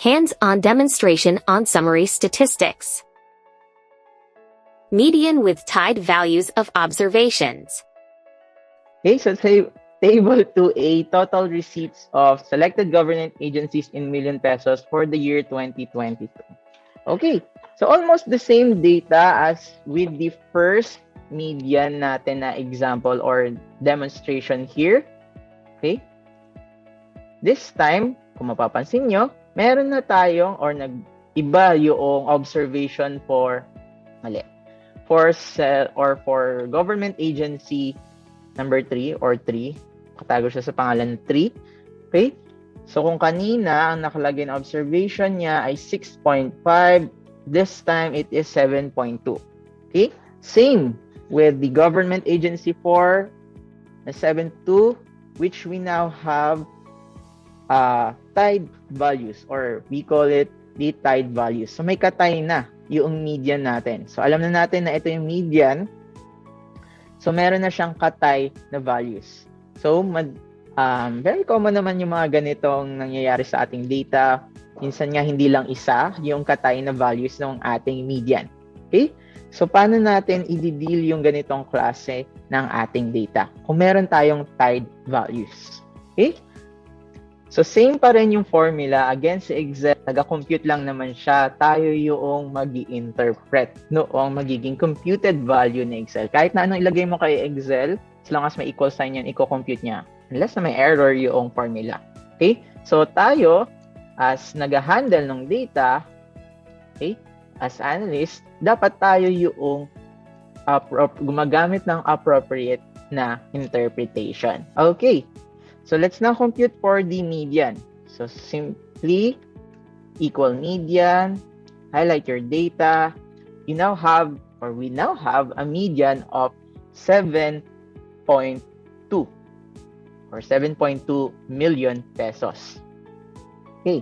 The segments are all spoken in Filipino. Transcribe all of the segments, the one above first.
Hands-on demonstration on summary statistics. Median with tied values of observations. Okay, so table 2A, total receipts of selected government agencies in million pesos for the year 2022. Okay, so almost the same data as with the first median natin na example or demonstration here. Okay, this time, kung mapapansin nyo, meron na tayong or nag-iba yung observation for government agency number 3 or 3. Katago siya sa pangalan 3. Okay? So kung kanina ang nakalagay na observation niya ay 6.5, this time it is 7.2. Okay? Same with the government agency 4 na 7.2, which we now have tied values or we call it the tied values. So may katay na yung median natin. So alam na natin na ito yung median. So meron na siyang katay na values. So very common naman yung mga ganitong nangyayari sa ating data. Minsan nga hindi lang isa yung katay na values ng ating median. Okay? So paano natin i-deal yung ganitong klase ng ating data kung meron tayong tied values? Okay? So same pa rin yung formula. Again, sa Excel, nag-compute lang naman siya. Tayo yung mag-i-interpret noong magiging computed value ng Excel. Kahit na anong ilagay mo kay Excel, as long as may equal sign yan, i-compute niya. Unless na may error yung formula. Okay? So tayo, as nag-handle ng data, okay, as analyst, dapat tayo yung gumagamit ng appropriate na interpretation. Okay. So let's now compute for the median. So simply equal median, highlight your data. We now have a median of 7.2 or 7.2 million pesos. Okay.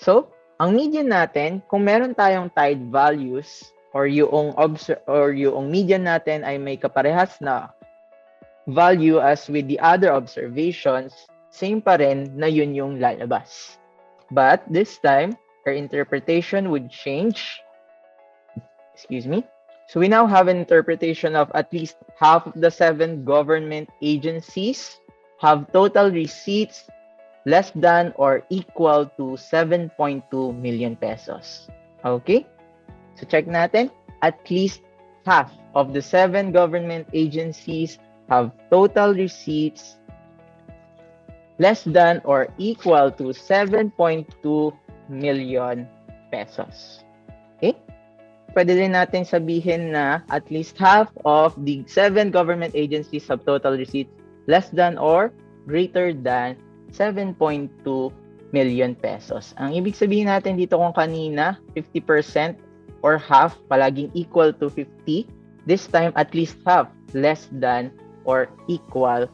So ang median natin, kung meron tayong tied values or yung median natin ay may kaparehas na value as with the other observations, same pa rin na yun yung lalabas. But this time, our interpretation would change. Excuse me. So we now have an interpretation of at least half of the 7 government agencies have total receipts less than or equal to 7.2 million pesos. Okay? So check natin. At least half of the 7 government agencies have total receipts less than or equal to 7.2 million pesos. Okay? Pwede din natin sabihin na at least half of the 7 government agencies have total receipts less than or greater than 7.2 million pesos. Ang ibig sabihin natin dito kung kanina, 50% or half, palaging equal to 50. This time, at least half, less than or equal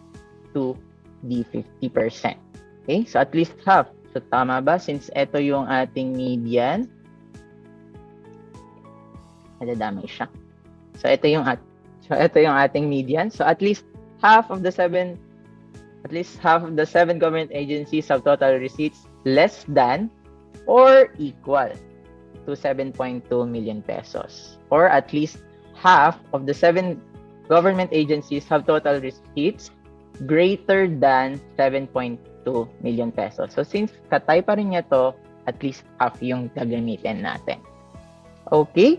to the 50%. Okay? So, at least half. So, tama ba? Since ito yung ating median, nadadamay siya. So, ito yung ating median. So, at least half of the 7 government agencies have total receipts less than or equal to 7.2 million pesos. Or at least half of the 7 government agencies have total receipts greater than 7.2 million pesos. So since katay pa rin niya to, at least half yung gagamitin natin. Okay?